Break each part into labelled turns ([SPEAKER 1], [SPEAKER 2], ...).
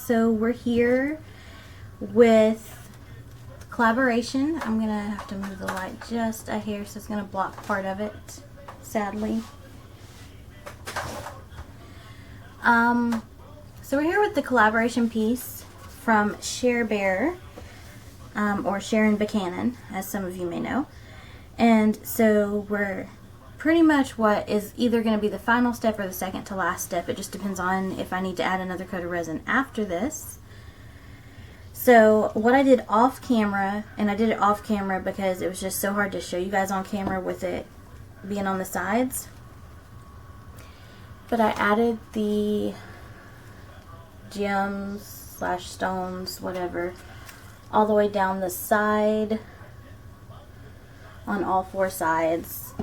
[SPEAKER 1] So we're here with collaboration. I'm gonna have to move the light just a hair, so it's gonna block part of it, sadly. So we're here with the collaboration piece from Cher Bear, or Sharon Buchanan, as some of you may know. And so we're pretty much what is either going to be the final step or the second to last step. It just depends on if I need to add another coat of resin after this. So what I did off camera, and I did it off camera because it was just so hard to show you guys on camera with it being on the sides, but I added the gems / stones, whatever, all the way down the side on all 4 sides,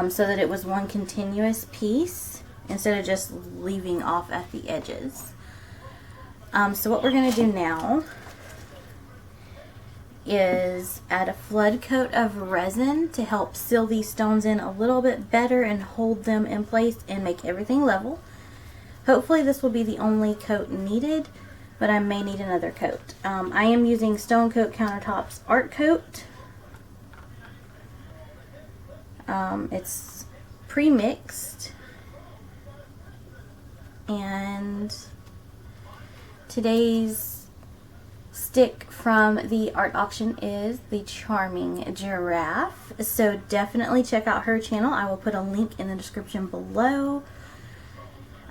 [SPEAKER 1] so that it was one continuous piece instead of just leaving off at the edges. So what we're going to do now is add a flood coat of resin to help seal these stones in a little bit better and hold them in place and make everything level. Hopefully this will be the only coat needed, but I may need another coat. I am using Stone Coat Countertops Art Coat. It's pre-mixed, and today's stick from the art auction is the Charming Giraffe, so definitely check out her channel. I will put a link in the description below.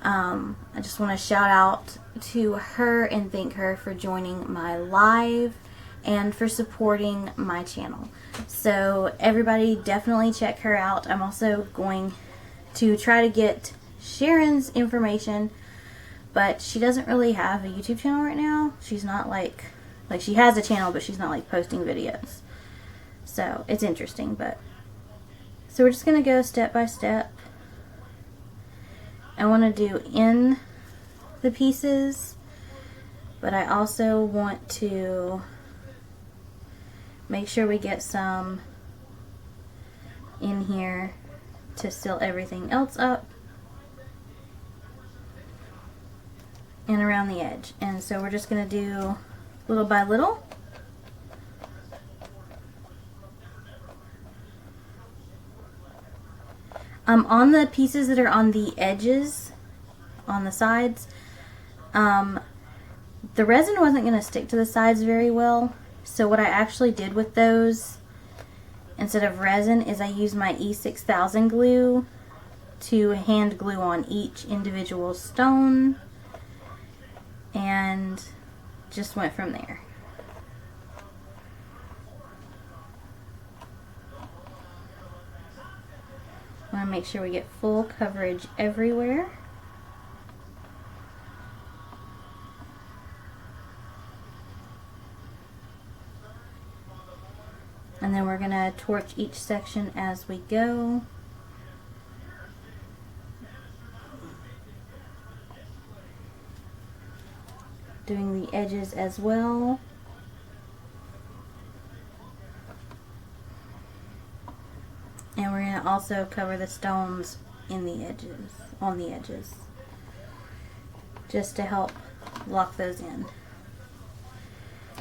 [SPEAKER 1] I just want to shout out to her and thank her for joining my live and for supporting my channel. So everybody definitely check her out. I'm also going to try to get Sharon's information, but she doesn't really have a YouTube channel right now. She's not like she has a channel, but she's not like posting videos. So it's interesting, but so we're just gonna go step by step. I want to do in the pieces, but I also want to make sure we get some in here to seal everything else up and around the edge. And so we're just going to do little by little. On the pieces that are on the edges, on the sides, the resin wasn't going to stick to the sides very well. So what I actually did with those, instead of resin, is I used my E6000 glue to hand glue on each individual stone and just went from there. I want to make sure we get full coverage everywhere. And then we're going to torch each section as we go. Doing the edges as well. And we're going to also cover the stones in the edges, on the edges, just to help lock those in.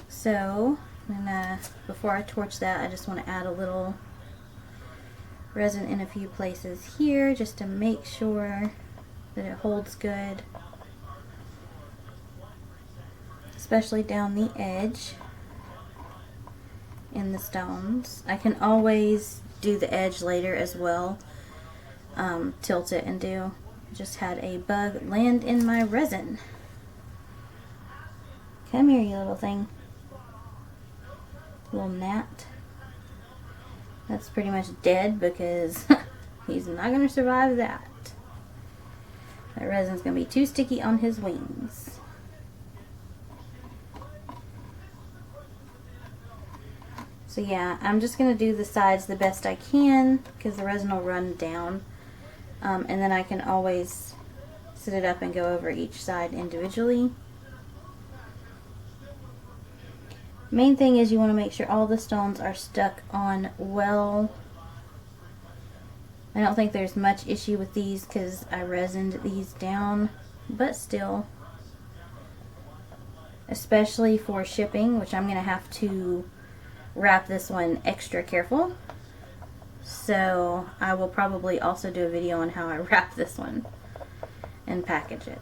[SPEAKER 1] So before I torch that, I just want to add a little resin in a few places here just to make sure that it holds good, especially down the edge in the stones. I can always do the edge later as well, tilt it and do. Just had a bug land in my resin. Come here, you little thing. Little gnat. That's pretty much dead because he's not going to survive that. That resin's going to be too sticky on his wings. So yeah, I'm just going to do the sides the best I can because the resin will run down. And then I can always set it up and go over each side individually. Main thing is you want to make sure all the stones are stuck on well. I don't think there's much issue with these because I resined these down, but still. especially for shipping, which I'm going to have to wrap this one extra careful. So I will probably also do a video on how I wrap this one and package it.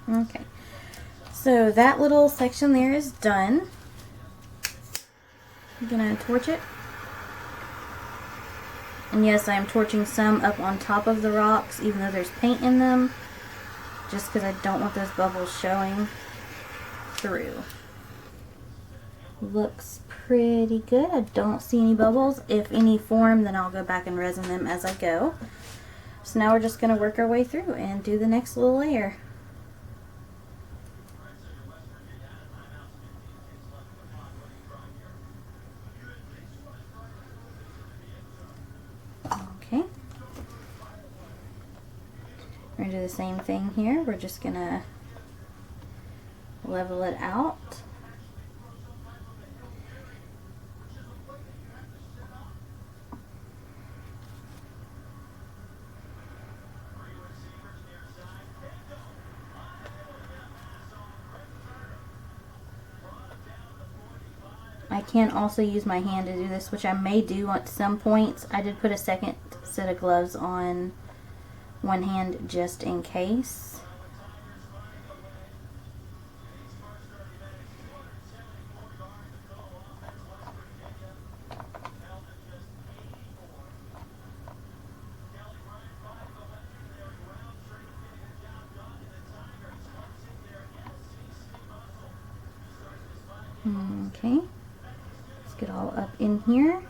[SPEAKER 1] Okay, so that little section there is done. I'm gonna torch it. And yes, I am torching some up on top of the rocks, even though there's paint in them, just because I don't want those bubbles showing through. Looks pretty good. I don't see any bubbles. If any form, then I'll go back and resin them as I go. So now we're just going to work our way through and do the next little layer. Okay. We're going to do the same thing here. We're just going to level it out. I can also use my hand to do this, which I may do at some points. I did put a second set of gloves on one hand just in case. Okay. Get all up in here.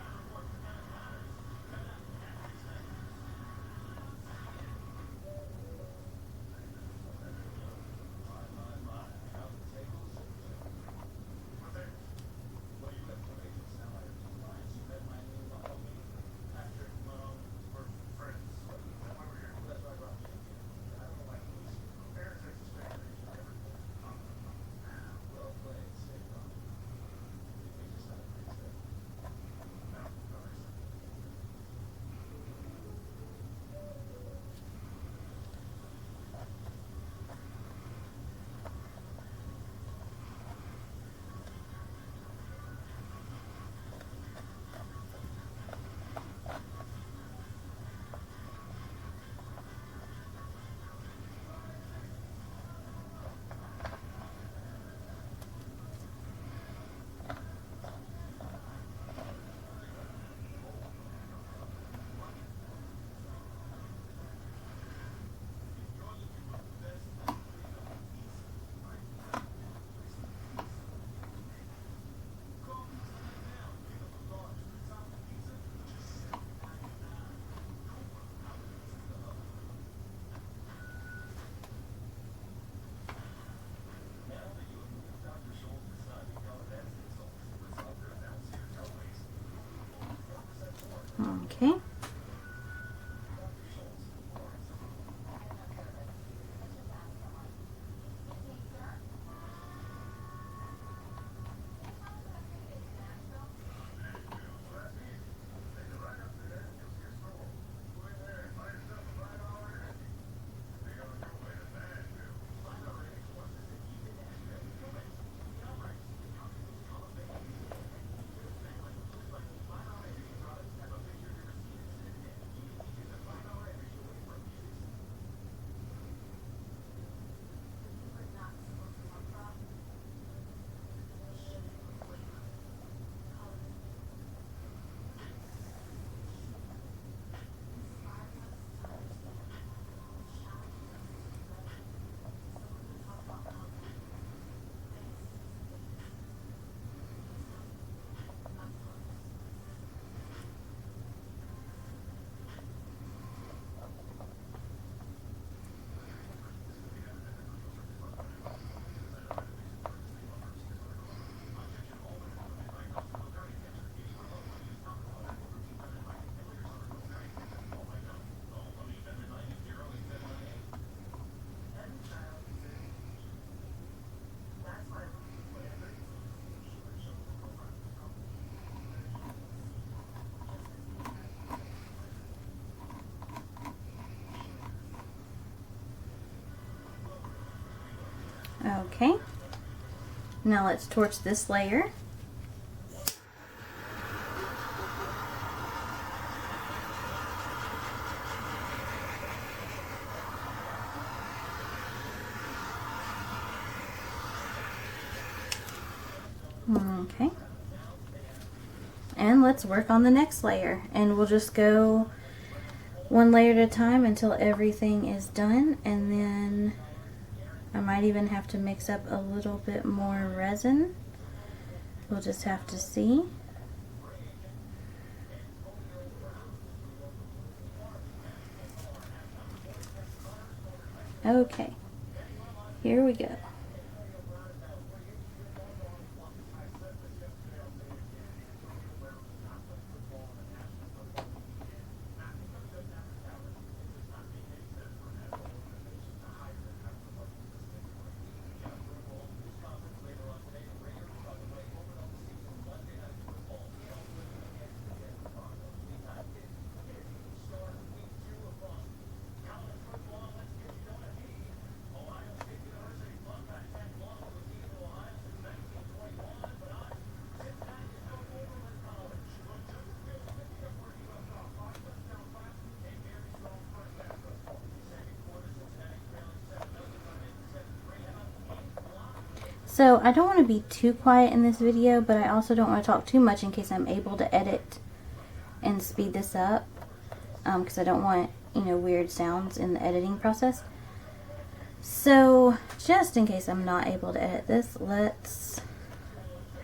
[SPEAKER 1] Okay. Okay. Now let's torch this layer. Okay. And let's work on the next layer, and we'll just go one layer at a time until everything is done, and then I might even have to mix up a little bit more resin. We'll just have to see. Okay, here we go. So I don't want to be too quiet in this video, but I also don't want to talk too much in case I'm able to edit and speed this up, because I don't want, you know, weird sounds in the editing process. So just in case I'm not able to edit this, let's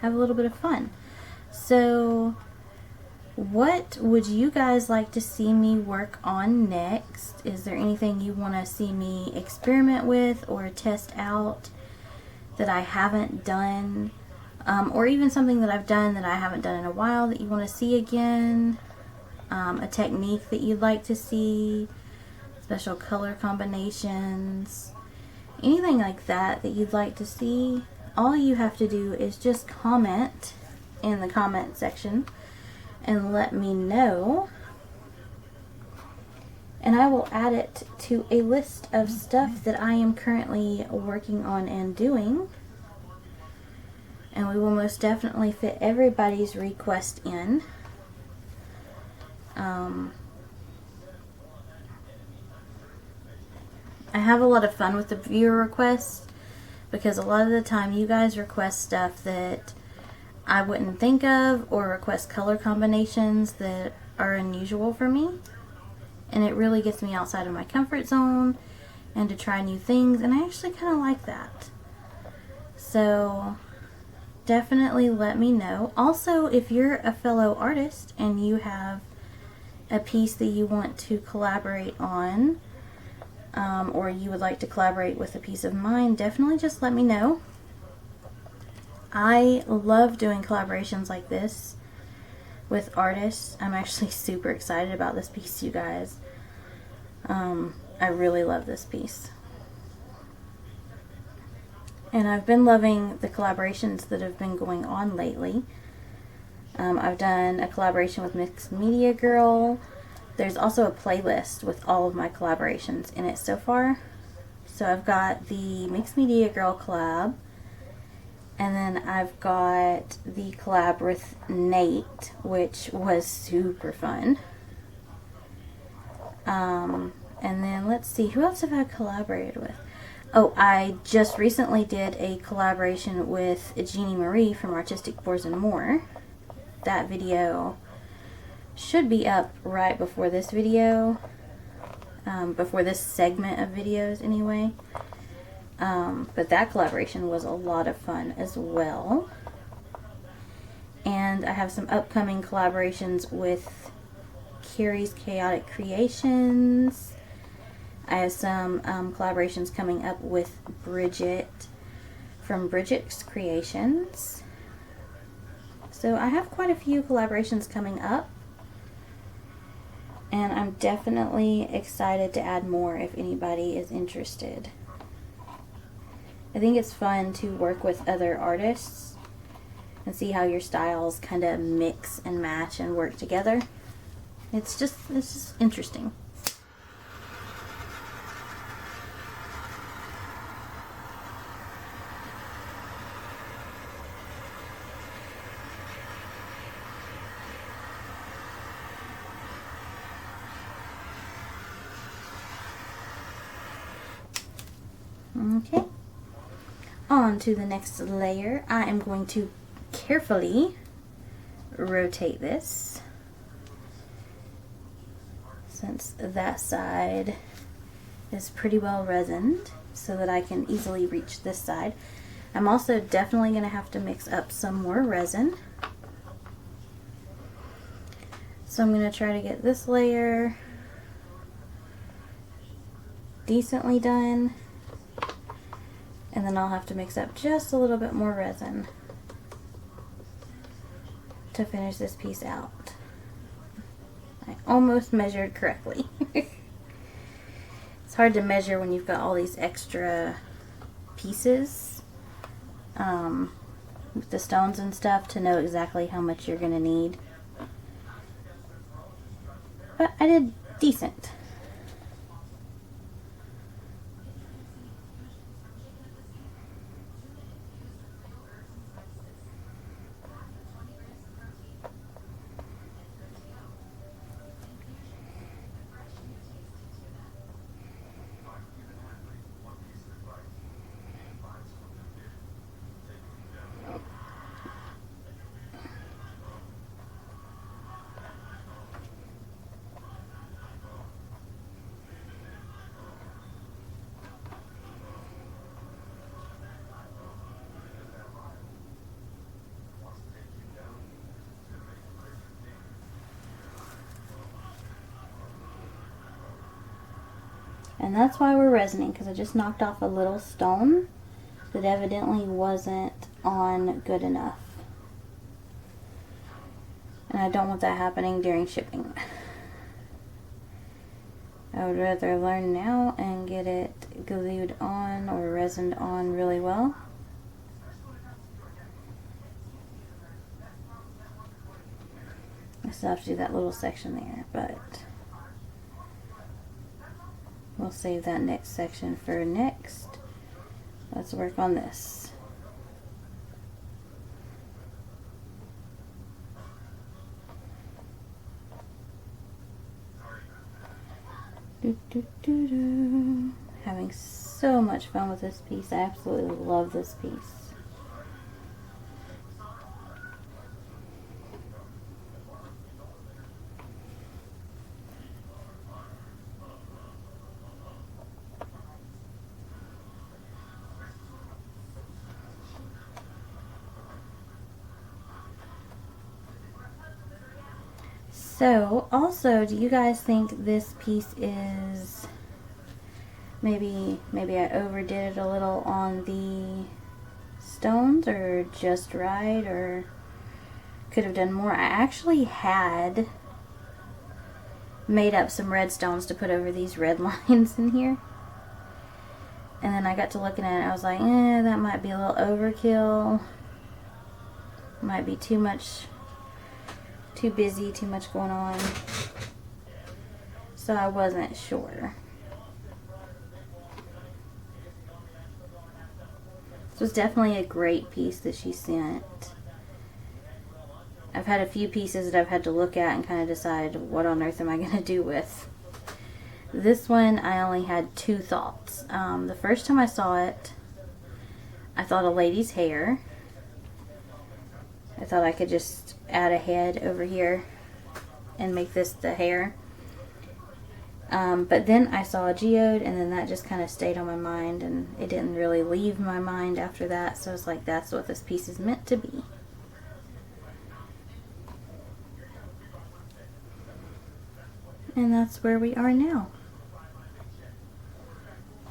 [SPEAKER 1] have a little bit of fun. So what would you guys like to see me work on next? Is there anything you want to see me experiment with or test out that I haven't done, or even something that I've done that I haven't done in a while that you want to see again, a technique that you'd like to see, special color combinations, anything like that that you'd like to see? All you have to do is just comment in the comment section and let me know, and I will add it to a list of stuff that I am currently working on and doing. And we will most definitely fit everybody's request in. I have a lot of fun with the viewer requests, because a lot of the time you guys request stuff that I wouldn't think of, or request color combinations that are unusual for me. And it really gets me outside of my comfort zone and to try new things, and I actually kind of like that. So definitely let me know. Also, if you're a fellow artist and you have a piece that you want to collaborate on, or you would like to collaborate with a piece of mine, definitely just let me know. I love doing collaborations like this with artists. I'm actually super excited about this piece, you guys. I really love this piece. And I've been loving the collaborations that have been going on lately. I've done a collaboration with Mixed Media Girl. There's also a playlist with all of my collaborations in it so far. So I've got the Mixed Media Girl collab, and then I've got the collab with Nate, which was super fun. And then let's see, who else have I collaborated with? Oh, I just recently did a collaboration with Jeannie Marie from Artistic Boards and More. That video should be up right before this video, before this segment of videos anyway. But that collaboration was a lot of fun as well. And I have some upcoming collaborations with Carrie's Chaotic Creations. I have some collaborations coming up with Bridget from Bridget's Creations. So I have quite a few collaborations coming up, and I'm definitely excited to add more if anybody is interested. I think it's fun to work with other artists and see how your styles kind of mix and match and work together. It's just interesting. Okay, on to the next layer. I am going to carefully rotate this, since that side is pretty well resined, so that I can easily reach this side. I'm also definitely going to have to mix up some more resin. So I'm going to try to get this layer decently done, and then I'll have to mix up just a little bit more resin to finish this piece out. I almost measured correctly. It's hard to measure when you've got all these extra pieces with the stones and stuff, to know exactly how much you're going to need. But I did decent. And that's why we're resining, because I just knocked off a little stone that evidently wasn't on good enough. And I don't want that happening during shipping. I would rather learn now and get it glued on or resined on really well. I still have to do that little section there, but we'll save that next section for next. Let's work on this. Having so much fun with this piece. I absolutely love this piece. So, also, do you guys think this piece is, maybe I overdid it a little on the stones, or just right, or could have done more? I actually had made up some red stones to put over these red lines in here. And then I got to looking at it, I was like, that might be a little overkill. Might be too much, too busy, too much going on. So I wasn't sure. This was definitely a great piece that she sent. I've had a few pieces that I've had to look at and kind of decide what on earth am I going to do with. This one I only had two thoughts. The first time I saw it, I thought a lady's hair. I thought I could just add a head over here and make this the hair. But then I saw a geode, and then that just kind of stayed on my mind, and it didn't really leave my mind after that. So it's like, that's what this piece is meant to be. And that's where we are now.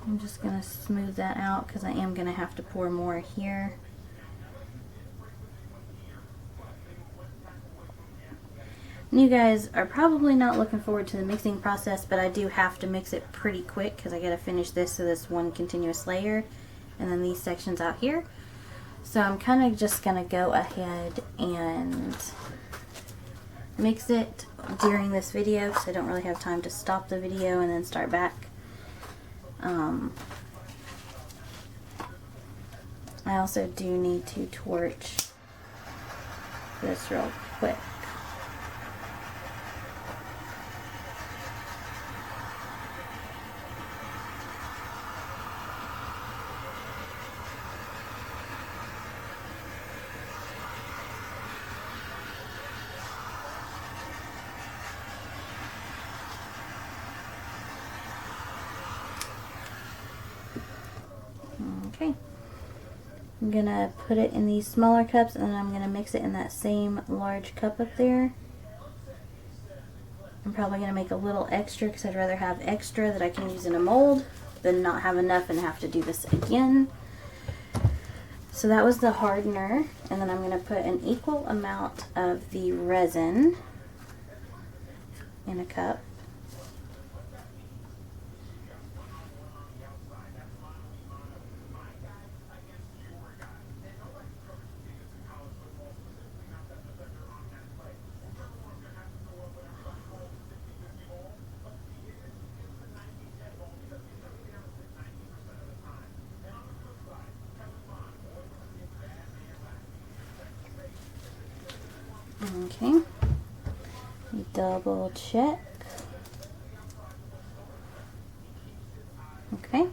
[SPEAKER 1] I'm just going to smooth that out because I am going to have to pour more here. And you guys are probably not looking forward to the mixing process, but I do have to mix it pretty quick because I got to finish this to this one continuous layer and then these sections out here. So I'm kind of just going to go ahead and mix it during this video because I don't really have time to stop the video and then start back. I also do need to torch this real quick. Okay. I'm gonna put it in these smaller cups, and then I'm gonna mix it in that same large cup up there. I'm probably gonna make a little extra because I'd rather have extra that I can use in a mold than not have enough and have to do this again. So that was the hardener, and then I'm gonna put an equal amount of the resin in a cup. Okay, double check. Okay,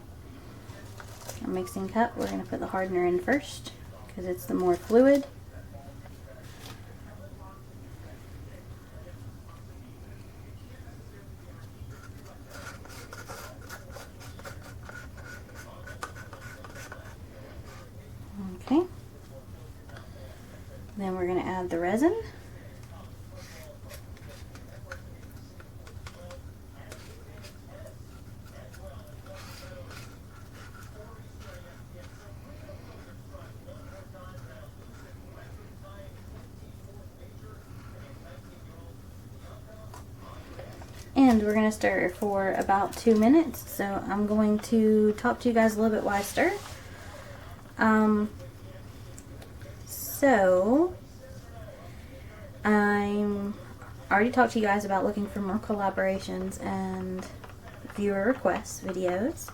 [SPEAKER 1] our mixing cup, we're going to put the hardener in first because it's the more fluid. Okay, then we're going to add the resin. And we're going to stir for about 2 minutes. So I'm going to talk to you guys a little bit while I stir. So I'm already talked to you guys about looking for more collaborations and viewer requests videos.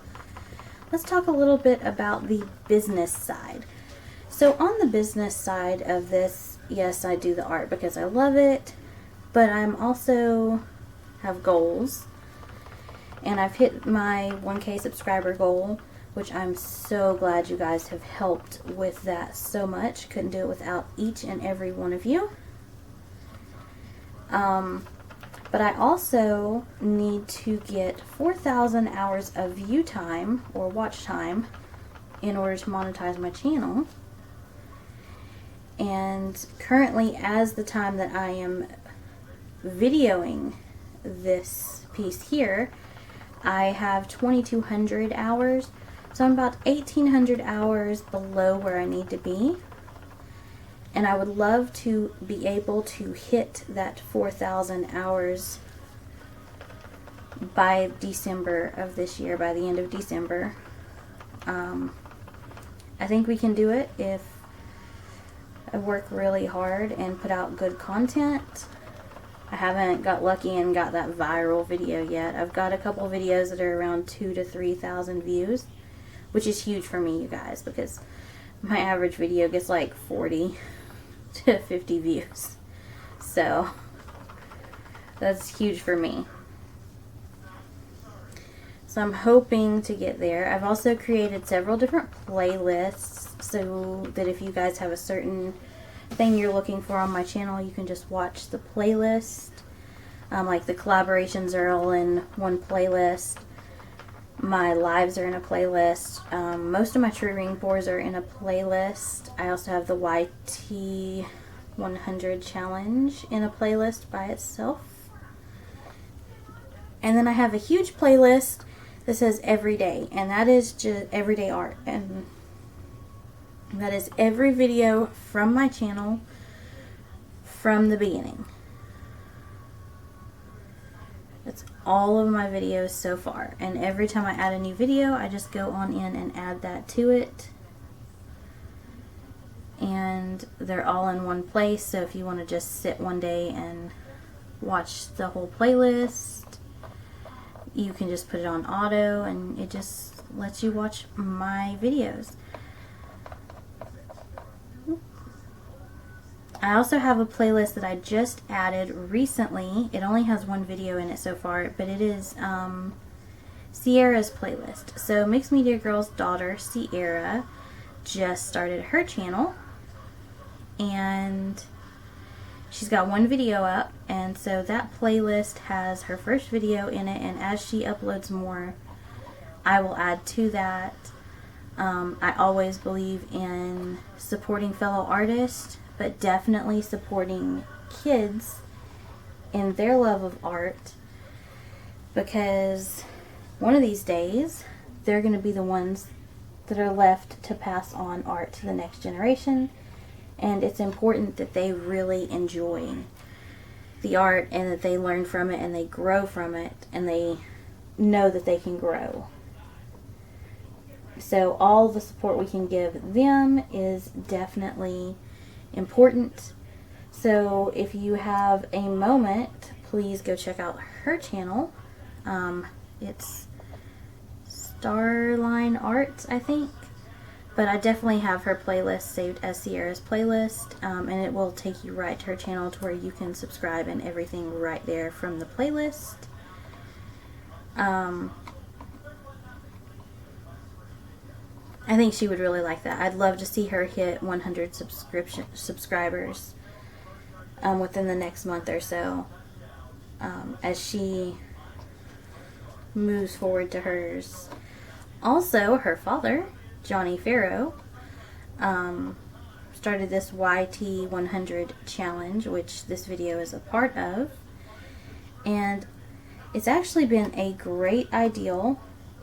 [SPEAKER 1] Let's talk a little bit about the business side. So on the business side of this, yes, I do the art because I love it, but I'm also have goals, and I've hit my 1K subscriber goal, which I'm so glad you guys have helped with that so much. Couldn't do it without each and every one of you. But I also need to get 4,000 hours of view time or watch time in order to monetize my channel. And currently, as the time that I am videoing this piece here, I have 2,200 hours, so I'm about 1,800 hours below where I need to be, and I would love to be able to hit that 4,000 hours by December of this year, by the end of December. I think we can do it if I work really hard and put out good content. I haven't got lucky and got that viral video yet. I've got a couple videos that are around 2,000 to 3,000 views, which is huge for me, you guys, because my average video gets like 40 to 50 views. So that's huge for me. So I'm hoping to get there. I've also created several different playlists so that if you guys have a certain thing you're looking for on my channel, you can just watch the playlist. Like the collaborations are all in one playlist. My lives are in a playlist. Most of my tree ring pours are in a playlist. I also have the YT 100 challenge in a playlist by itself. And then I have a huge playlist that says everyday, and that is just everyday art, and that is every video from my channel from the beginning. That's all of my videos so far, and every time I add a new video, I just go on in and add that to it, and they're all in one place. So if you want to just sit one day and watch the whole playlist, you can just put it on auto and it just lets you watch my videos. I also have a playlist that I just added recently. It only has one video in it so far, but it is Sierra's playlist. So Mixed Media Girl's daughter, Sierra, just started her channel, and she's got one video up, and so that playlist has her first video in it, and as she uploads more, I will add to that. I always believe in supporting fellow artists, but definitely supporting kids in their love of art, because one of these days they're going to be the ones that are left to pass on art to the next generation, and it's important that they really enjoy the art and that they learn from it and they grow from it and they know that they can grow. So all the support we can give them is definitely important. So if you have a moment, please go check out her channel. It's Starline Arts, I think. But I definitely have her playlist saved as Sierra's playlist, and it will take you right to her channel to where you can subscribe and everything right there from the playlist. I think she would really like that. I'd love to see her hit 100 subscribers within the next month or so, as she moves forward to hers. Also, her father, Johnny Farrow, started this YT100 challenge, which this video is a part of, and it's actually been a great idea.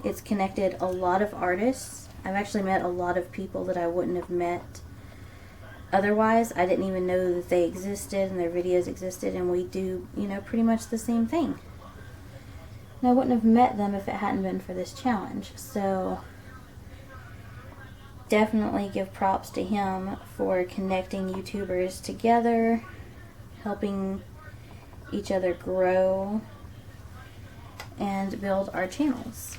[SPEAKER 1] It's connected a lot of artists. I've actually met a lot of people that I wouldn't have met otherwise. I didn't even know that they existed and their videos existed, and we do, you know, pretty much the same thing. And I wouldn't have met them if it hadn't been for this challenge. So definitely give props to him for connecting YouTubers together, helping each other grow and build our channels.